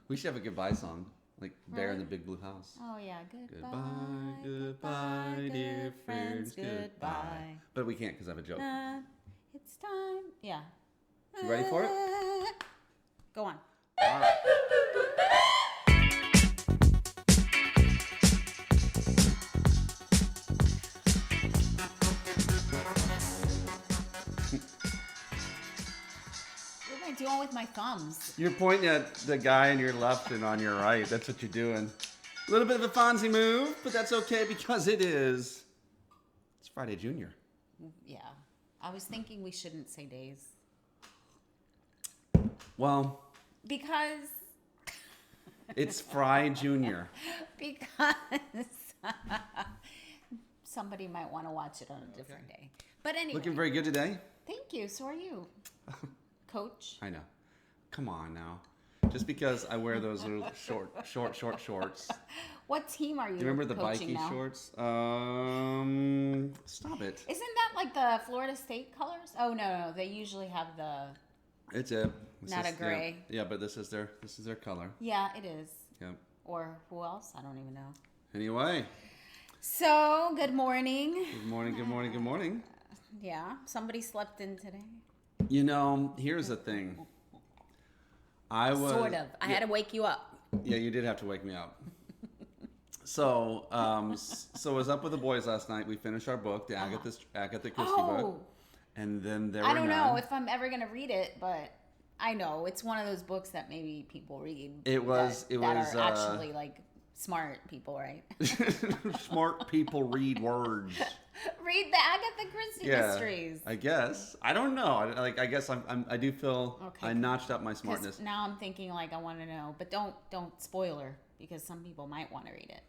We should have a goodbye song, like Bear in Really? the Big Blue House. Oh yeah, goodbye, Goodbye, goodbye, goodbye, dear good friends, goodbye. But we can't because I have a joke. It's time. Yeah. You ready for it? Go on. All right. What am I doing with my thumbs? You're pointing at the guy on your left and on your right. That's what you're doing. A little bit of a Fonzie move, but that's okay because it's Friday Junior. Yeah. I was thinking we shouldn't say days. Well, Because it's Fry Junior. somebody might want to watch it on a different day. But anyway. Looking very good today. Thank you. So are you, Coach. I know. Come on now. Just because I wear those little shorts. What team are you? Do you remember the coaching bikie now? shorts? Stop it. Isn't that like the Florida State colors? Oh no, they usually have the. It's a Not a gray. Yeah, but this is their color. Yeah, it is. Yep. Or who else? I don't even know. Anyway, So good morning. good morning, good morning, good morning. Yeah, somebody slept in today. You know, here's the thing. I was Sort of. I had to wake you up. Yeah, you did have to wake me up. So, so I was up with the boys last night. We finished our book, the Agatha Christie book, and then there I were don't none. know if I'm ever gonna read it, but I know it's one of those books that maybe people read. It was are actually like smart people, right? Smart people read words. Read the Agatha Christie mysteries. I guess. I don't know. I guess I do feel Okay. I notched up my 'Cause smartness. now I'm thinking like I want to know, but don't spoil her because some people might want to read it.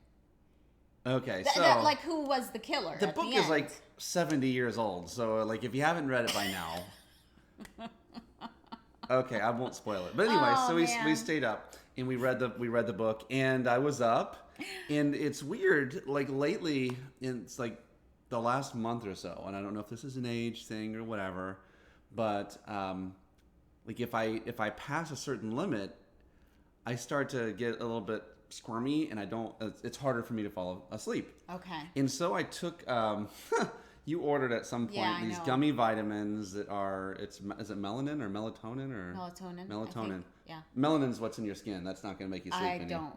Okay, so Like who was the killer? the at book the is end? like 70 years old. So like if you haven't read it by now, okay, I won't spoil it. But anyway, Oh, so we man. stayed up and we read the book, and I was up, and it's weird. Like lately, it's like the last month or so, and I don't know if this is an age thing or whatever, but like if I pass a certain limit, I start to get a little bit squirmy, and I don't. It's harder for me to fall asleep. Okay. And so I took. You ordered at some point Yeah, I these know. gummy vitamins that are. Is it melanin or melatonin or Melatonin. I Melatonin. think. Yeah. Melanin's what's in your skin. That's not going to make you sleep. I any. don't.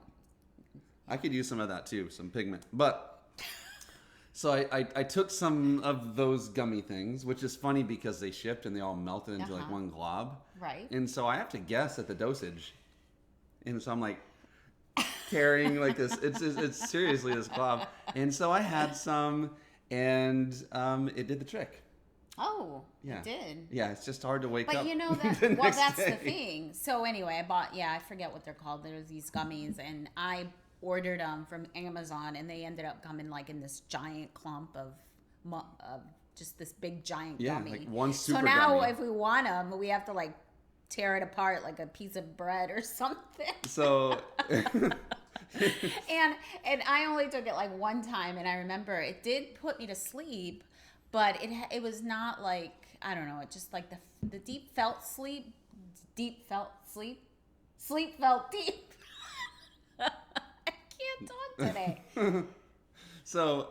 I could use some of that too, some pigment. But so I took some of those gummy things, which is funny because they shipped and they all melted into like Uh-huh. one glob. Right. And so I have to guess at the dosage. And so I'm like carrying like this. It's seriously this glob. And so I had some, and it did the trick. Oh, Yeah. it did. Yeah, it's just hard to wake up. But you know that. the Well, next that's day. the thing. So anyway, I bought. Yeah, I forget what they're called. There's these gummies, and I ordered them from Amazon, and they ended up coming like in this giant clump of just this big giant Yeah, gummy. like one super So now, gummy. if we want them, we have to like tear it apart like a piece of bread or something. So and I only took it like one time, and I remember it did put me to sleep, but it was not like, I don't know, it just like the deep felt sleep felt deep. I can't talk today. So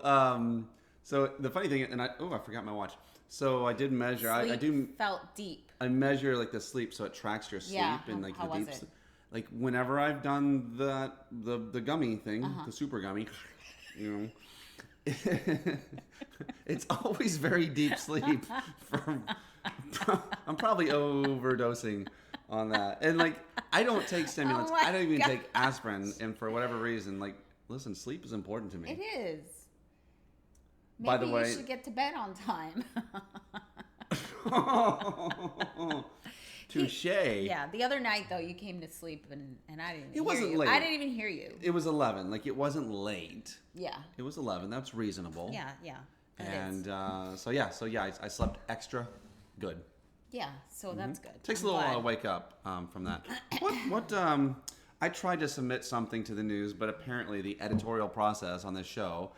the funny thing, and I forgot my watch. So I did measure. I do. Felt deep. I measure like the sleep, so it tracks your sleep Yeah, and like how the was deep. it? Sleep. Like whenever I've done the gummy thing, Uh-huh. the super gummy, you know, it's always very deep sleep. I'm probably overdosing on that, and like I don't take stimulants. Oh my I don't even gosh. take aspirin, and for whatever reason, like listen, sleep is important to me. It is. Maybe By the way- you should get to bed on time. Touche. Yeah, the other night though, you came to sleep and I didn't. It wasn't hear you. late. I didn't even hear you. It was 11. Like it wasn't late. Yeah. It was 11. That's reasonable. Yeah. Yeah. It is. And so yeah, I slept extra good. Yeah, so that's good. Takes I'm a little while glad. to wake up from that. What I tried to submit something to the news, but apparently the editorial process on this show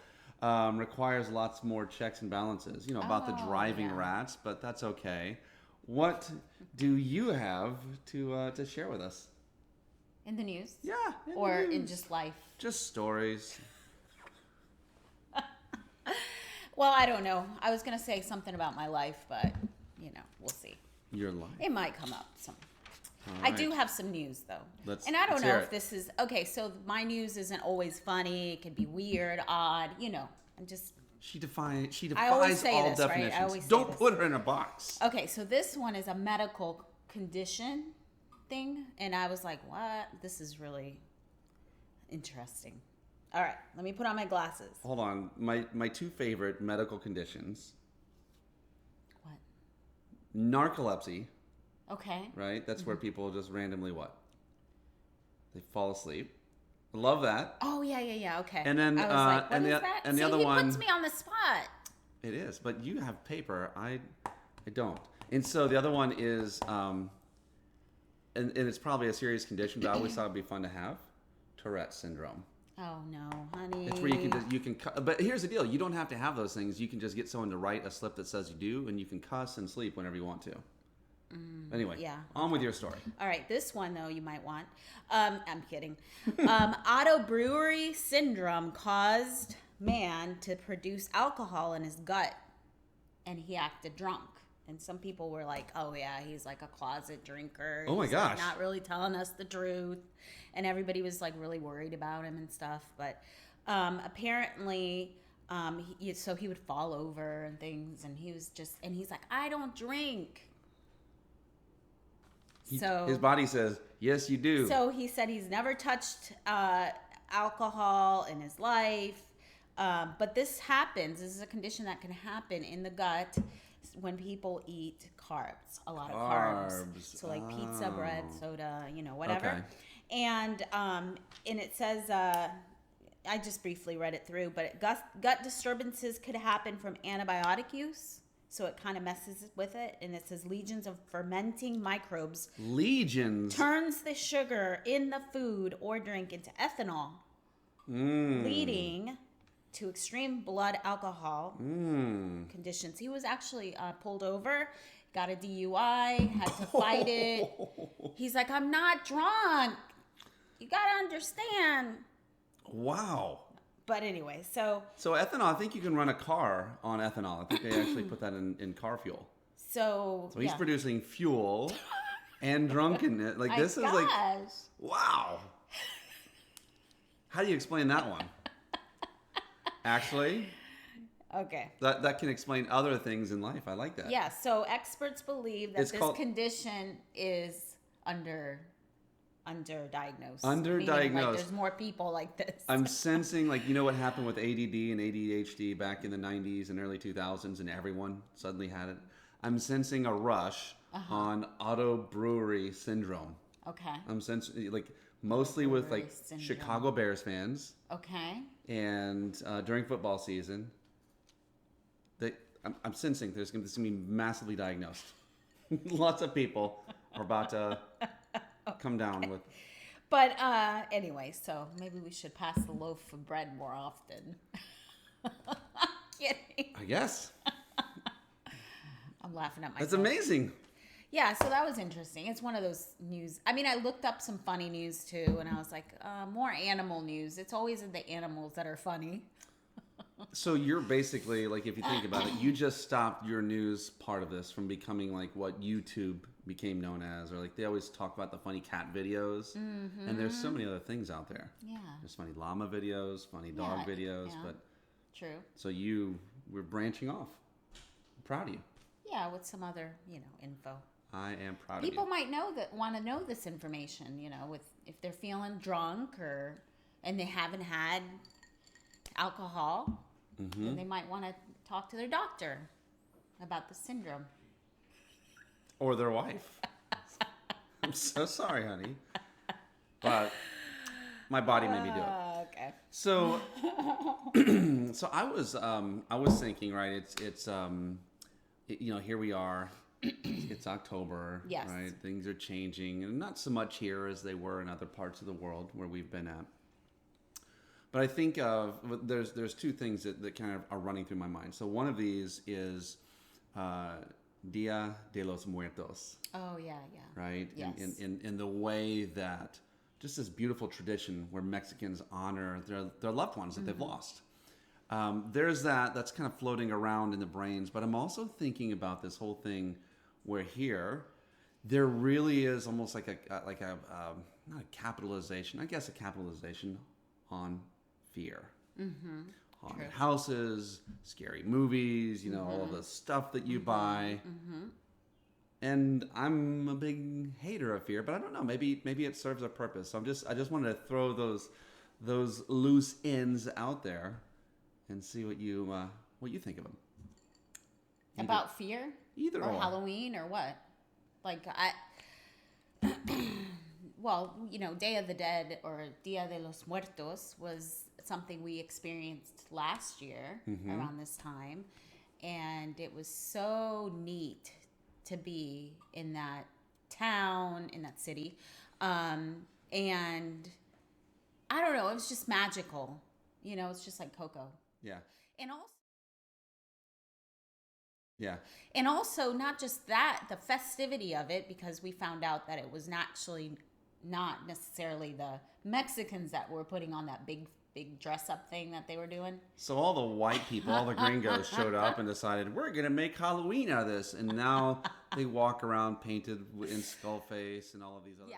requires lots more checks and balances. You know, about the Oh, driving yeah. rats, but that's okay. What do you have to share with us? In the news? Yeah. In Or the in news. just life? Just stories. Well, I don't know. I was going to say something about my life, but, we'll see. Your life. It might come up some. All I right. do have some news, though. Let's I don't let's know hear if it. this is... Okay, so my news isn't always funny. It can be weird, odd. I'm just... She defies always say all this, right? I definitions. always say Don't this. put her in a box. Okay, so this one is a medical condition thing. And I was like, what? This is really interesting. All right, let me put on my glasses. Hold on. My two favorite medical conditions. What? Narcolepsy, Okay. right? That's where people just randomly what? They fall asleep. Love that. Oh, yeah, okay. And then, I was like, what and is the- that? and the See, other he one- puts me on the spot. It is, but you have paper. I don't. And so the other one is, and it's probably a serious condition, but I always thought it'd be fun to have Tourette syndrome. Oh, no, honey. It's where you can but here's the deal: you don't have to have those things. You can just get someone to write a slip that says you do, and you can cuss and sleep whenever you want to. Anyway, yeah. on with your story. All right, this one, though, you might want. I'm kidding. Auto-Brewery Syndrome caused man to produce alcohol in his gut, and he acted drunk. And some people were like, oh, yeah, he's like a closet drinker. Oh, my He's, like, gosh. not really telling us the truth. And everybody was, like, really worried about him and stuff. But apparently, so he would fall over and things, and he's like, I don't drink. His body says, yes, you do. So he said he's never touched alcohol in his life. But this happens. This is a condition that can happen in the gut when people eat carbs, a lot of carbs. So like pizza, bread, soda, whatever. Okay. And it says, I just briefly read it through, but gut disturbances could happen from antibiotic use. So it kind of messes with it. And it says legions of fermenting microbes Legions. turns the sugar in the food or drink into ethanol, leading to extreme blood alcohol conditions. He was actually pulled over, got a DUI, had to fight it. He's like, I'm not drunk. You got to understand. Wow. But anyway, so ethanol, I think you can run a car on ethanol. I think they actually put that in car fuel. So So he's yeah. producing fuel and drunkenness. Like, this is like, wow. How do you explain that one? Actually, Okay. that can explain other things in life. I like that. Yeah, so experts believe that It's this called- condition is underdiagnosed. Underdiagnosed. Meaning, like, there's more people like this. I'm sensing, like, you know what happened with ADD and ADHD back in the 90s and early 2000s, and everyone suddenly had it? I'm sensing a rush on Auto-Brewery Syndrome. Okay. I'm sensing, like, mostly with, like, Auto-Brewery Syndrome. Chicago Bears fans, Okay. and during football season, I'm sensing this is going to be massively diagnosed. Lots of people are about to come down with... But anyway, so maybe we should pass the loaf of bread more often. Kidding. I guess. I'm laughing at myself. That's amazing. Yeah, so that was interesting. It's one of those news. I mean, I looked up some funny news too, and I was like, more animal news. It's always the animals that are funny. So you're basically, like, if you think about it, you just stopped your news part of this from becoming like what YouTube became known as, or like they always talk about the funny cat videos, and there's so many other things out there. Yeah. There's funny llama videos, funny dog Yeah, videos, yeah. but True. so we're branching off. I'm proud of you. Yeah, with some other, info. I am proud People of you. might want to know this information, with if they're feeling drunk and they haven't had alcohol, then they might want to talk to their doctor about the syndrome. Or their wife. I'm so sorry, honey, but my body made me do it. Okay. So, so I was thinking, right? It's here we are. It's October, Yes. right? Things are changing, and not so much here as they were in other parts of the world where we've been at. But I think there's two things that kind of are running through my mind. So one of these is Dia de Los Muertos, Oh, yeah. right? Yes. In the way that just this beautiful tradition where Mexicans honor their loved ones that they've lost. There's that's kind of floating around in the brains, but I'm also thinking about this whole thing where here there really is almost like a not a capitalization, I guess a capitalization on fear. Haunted houses, scary movies, all the stuff that you buy. And I'm a big hater of fear, but I don't know. Maybe it serves a purpose. So I just wanted to throw those loose ends out there and see what you think of them. About fear? Either or Halloween or what? Like well, Day of the Dead or Dia de Los Muertos was something we experienced last year around this time, and it was so neat to be in that town, in that city, and I don't know, it was just magical. It's just like Coco. Yeah. And also, yeah. And also, not just that, the festivity of it, because we found out that it was actually not necessarily the Mexicans that were putting on that big dress-up thing that they were doing. So all the white people, all the gringos showed up and decided, we're going to make Halloween out of this. And now they walk around painted in skull face and all of these other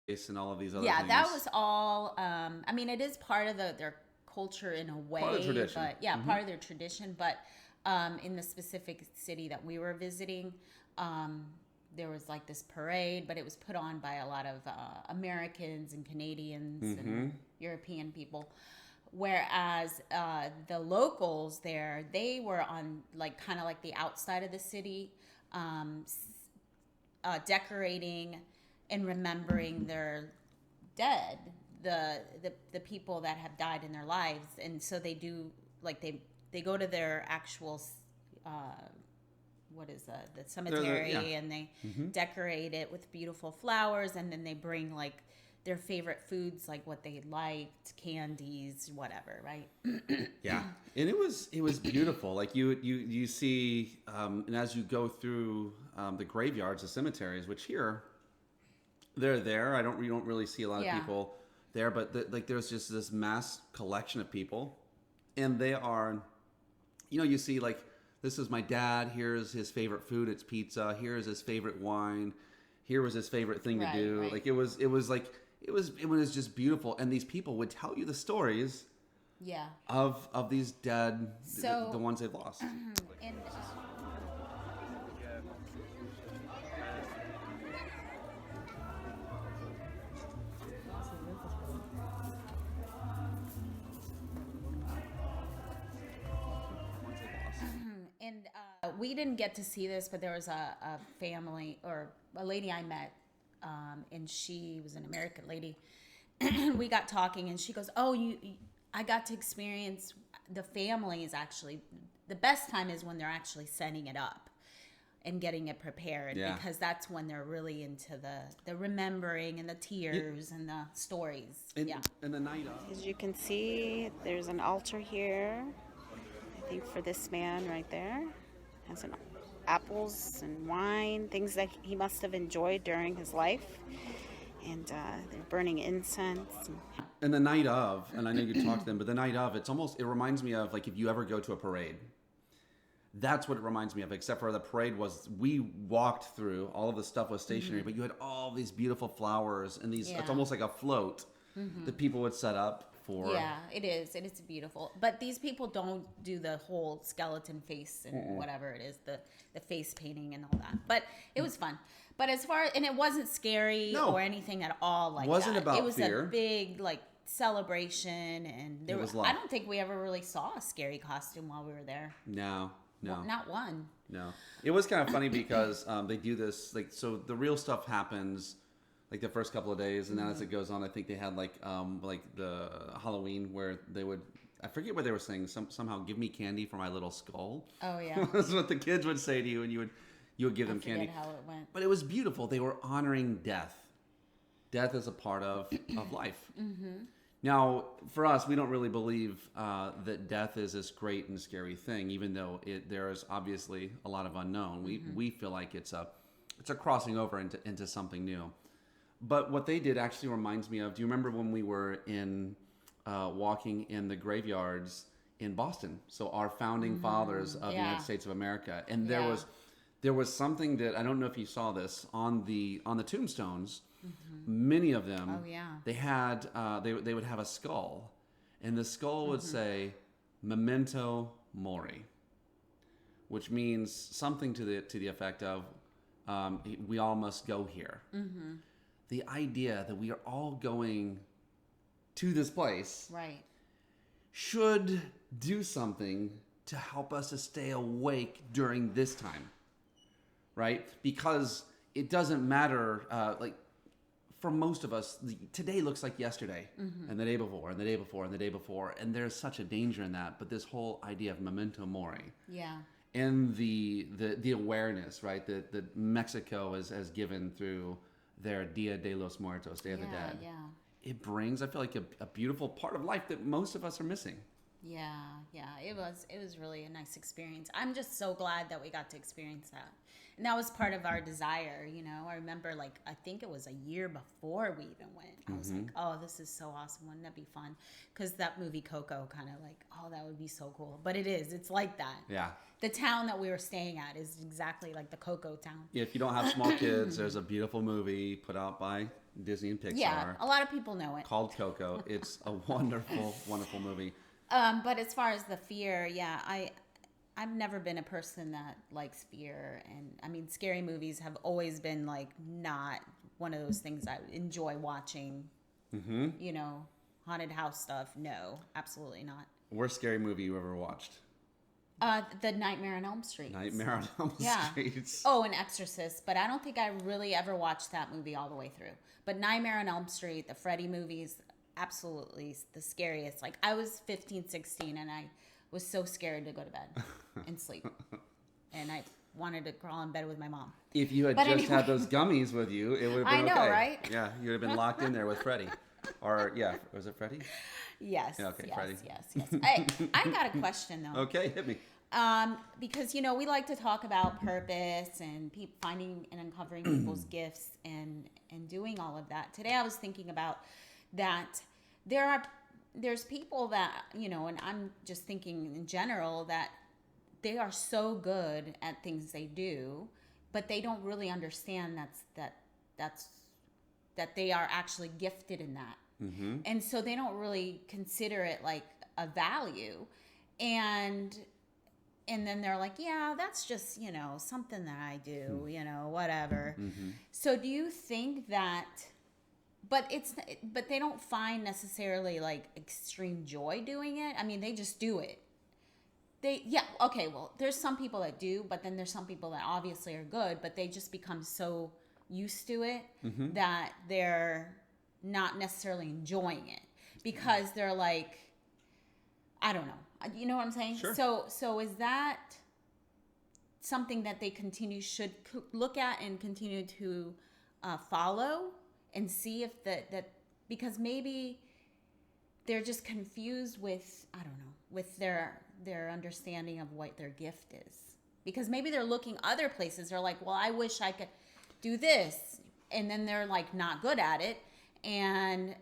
things. And all of these other things. That was all, it is part of their culture in a way. Part of the tradition. But, part of their tradition. But in the specific city that we were visiting, there was like this parade, but it was put on by a lot of Americans and Canadians and European people. Whereas the locals there, they were on kind of like the outside of the city, decorating and remembering their dead, the people that have died in their lives. And so they do, they go to their actual the cemetery, and they decorate it with beautiful flowers, and then they bring their favorite foods, like what they liked, candies, whatever, right? Yeah. And it was beautiful. Like you see, and as you go through the graveyards, the cemeteries, which here they're there. We don't really see a lot of people there, but there's just this mass collection of people, and they are, you see this is my dad. Here's his favorite food. It's pizza. Here's his favorite wine. Here was his favorite thing to do. Right. It was just beautiful. And these people would tell you the stories. Yeah. Of these dead, so, the ones they've lost. And, we didn't get to see this, but there was a family or a lady I met, and she was an American lady. We got talking, and she goes, I got to experience the families actually. The best time is when they're actually setting it up and getting it prepared, because that's when they're really into the remembering and the tears and the stories. And the night of. As you can see, there's an altar here, I think for this man right there. Has some apples and wine, things that he must have enjoyed during his life. And they're burning incense. And the night of, and I know you talked to them, but the night of, it reminds me of if you ever go to a parade. That's what it reminds me of, except for the parade we walked through, all of the stuff was stationary, but you had all these beautiful flowers and it's almost like a float that people would set up. Yeah, it is. And it's beautiful. But these people don't do the whole skeleton face and whatever it is, the face painting and all that. But it was fun. But and it wasn't scary or anything at all like wasn't that. About it was fear. A big celebration, and there was I don't think we ever really saw a scary costume while we were there. No. Well, not one. No. It was kind of funny because they do this so the real stuff happens the first couple of days, and then as it goes on, I think they had the Halloween where they would, I forget what they were saying, somehow give me candy for my little skull. Oh yeah. That's what the kids would say to you, and you would give them candy. How it went. But it was beautiful. They were honoring death. Death is a part of life. Now, for us, we don't really believe that death is this great and scary thing, even though there is obviously a lot of unknown. We feel like it's a crossing over into something new. But what they did actually reminds me of, do you remember when we were walking in the graveyards in Boston? So our founding fathers of the United States of America. And there was something that, I don't know if you saw this, on the tombstones, many of them, they had, they would have a skull. And the skull would say, memento mori, which means something to the effect of, we all must go here. The idea that we are all going to this place should do something to help us to stay awake during this time, right? Because it doesn't matter, like for most of us, today looks like yesterday, and the day before, and the day before, and the day before, and there's such a danger in that. But this whole idea of memento mori, and the awareness, right, that Mexico has given through their Dia de Los Muertos, Day of the Dead. It brings, I feel like, a beautiful part of life that most of us are missing. It was really a nice experience. I'm just so glad that we got to experience that. And that was part of our desire, you know. I remember, like, I think it was a year before we even went. I was like, oh, this is so awesome. Wouldn't that be fun? Because that movie Coco kind of like, oh, that would be so cool. But it is. It's like that. Yeah. The town that we were staying at is exactly like the Coco town. Yeah, if you don't have small kids, there's a beautiful movie put out by Disney and Pixar. Yeah, a lot of people know it. Called Coco. It's a wonderful, wonderful movie. But as far as the fear, I've never been a person that likes fear. And I mean, scary movies have always been like not one of those things I enjoy watching. You know, haunted house stuff. No, absolutely not. Worst scary movie you ever watched? The Nightmare on Elm Street. Nightmare on Elm Street. Oh, and Exorcist, but I don't think I really ever watched that movie all the way through. But Nightmare on Elm Street, the Freddy movies, absolutely the scariest. Like, I was 15, 16, and I was so scared to go to bed and sleep. And I wanted to crawl in bed with my mom. If you had had those gummies with you, it would have been okay. I know, right? Yeah, you would have been locked in there with Freddy. Or, was it Freddy? Yes. Yeah, okay, yes, Freddy. yes. I got a question, though. Okay, hit me. Because, you know, we like to talk about purpose and finding and uncovering people's gifts and doing all of that. Today I was thinking about that there's people that, you know, and I'm just thinking in general that they are so good at things they do, but they don't really understand that they are actually gifted in that. And so they don't really consider it like a value. And then they're like, yeah, that's just, you know, something that I do, you know, whatever. So do you think that, but they don't find necessarily like extreme joy doing it? I mean, they just do it. Well, there's some people that do, but then there's some people that obviously are good, but they just become so used to it that they're not necessarily enjoying it because they're like, I don't know. You know what I'm saying? Sure. So is that something that they should look at and continue to follow and see if that because maybe they're just confused with, I don't know, with their understanding of what their gift is. Because maybe they're looking other places. They're like, well, I wish I could do this. And then they're like not good at it.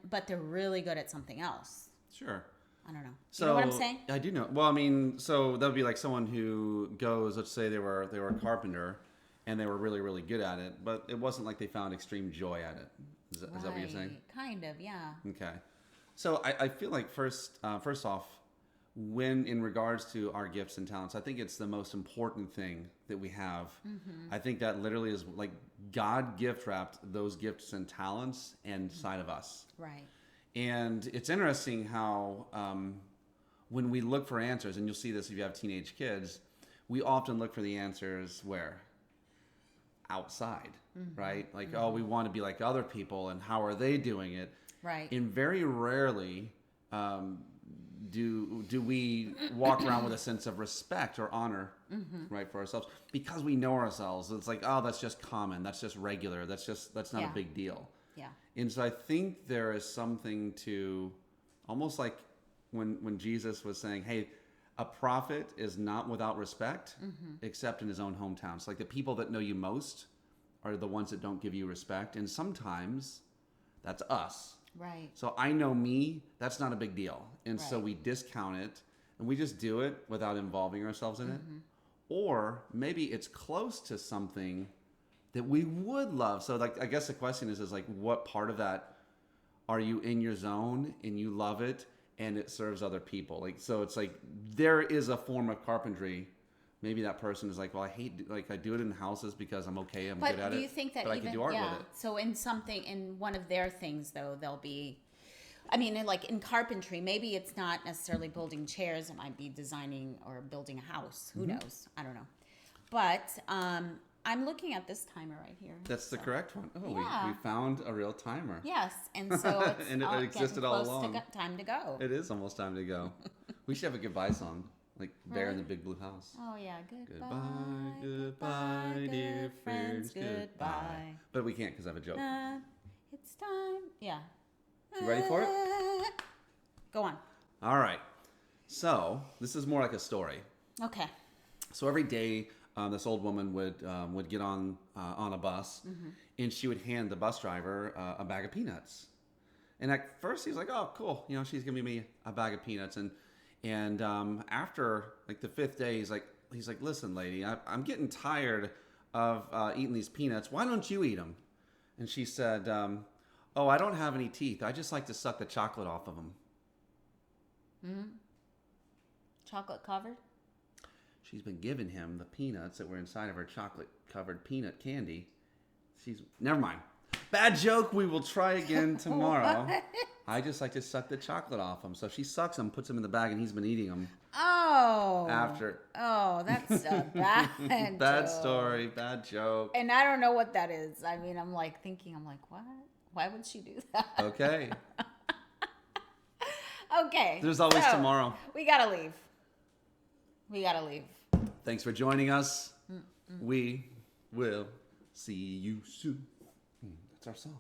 But they're really good at something else. Sure. I don't know. So, you know what I'm saying? I do know. Well, I mean, so that would be like someone who goes, let's say they were a carpenter and they were really, really good at it, but it wasn't like they found extreme joy at it. Is that what you're saying? Kind of, yeah. Okay. So I feel like first off, when in regards to our gifts and talents, I think it's the most important thing that we have. I think that literally is like God gift wrapped those gifts and talents inside of us. Right. And it's interesting how when we look for answers, and you'll see this if you have teenage kids, we often look for the answers where? Outside, right? Like, oh, we want to be like other people, and how are they doing it? Right. And very rarely do we walk around with a sense of respect or honor, right, for ourselves, because we know ourselves. It's like, oh, that's just common, that's just regular, that's not a big deal. Yeah. And so I think there is something to almost like when Jesus was saying, hey, a prophet is not without respect except in his own hometown. So like the people that know you most are the ones that don't give you respect. And sometimes That's us. Right. So I know me, that's not a big deal. And so Right. we discount it and we just do it without involving ourselves in it. Or maybe it's close to something that we would love. So like, I guess the question is like, what part of that are you in your zone and you love it and it serves other people? Like, so it's like, there is a form of carpentry. Maybe that person is like, well, I hate, like, I do it in houses because I'm okay, I'm good at it. But do you think that but even, I can do art with it. so in one of their things though, they'll be, I mean, like in carpentry, maybe it's not necessarily building chairs, it might be designing or building a house. Who knows? I don't know. But I'm looking at this timer right here. That's the correct one. Oh, Yeah. we found a real timer. Yes, and so it's And it existed getting all close along. to time to go. It is almost time to go. We should have a goodbye song, like Bear in the Big Blue House. Oh yeah, goodbye, Goodbye, dear friends, goodbye. But we can't because I have a joke. It's time. Yeah. You ready for it? Go on. All right. So this is more like a story. Okay. So every day, this old woman would get on a bus, and she would hand the bus driver a bag of peanuts. And at first, he's like, "Oh, cool! You know, she's giving me a bag of peanuts." And after like the 5th day, he's like, "Listen, lady, I'm getting tired of eating these peanuts. Why don't you eat them?" And she said, "Oh, I don't have any teeth. I just like to suck the chocolate off of them." Chocolate covered. She's been giving him the peanuts that were inside of her chocolate-covered peanut candy. Never mind. Bad joke. We will try again tomorrow. I just like to suck the chocolate off him. So she sucks them, puts them in the bag, and he's been eating them. Oh. After. Oh, that's a bad Bad joke. story. Bad joke. And I don't know what that is. I mean, I'm like, what? Why would she do that? Okay. Okay. There's always so, tomorrow. We gotta leave. Thanks for joining us. We will see you soon. That's our song.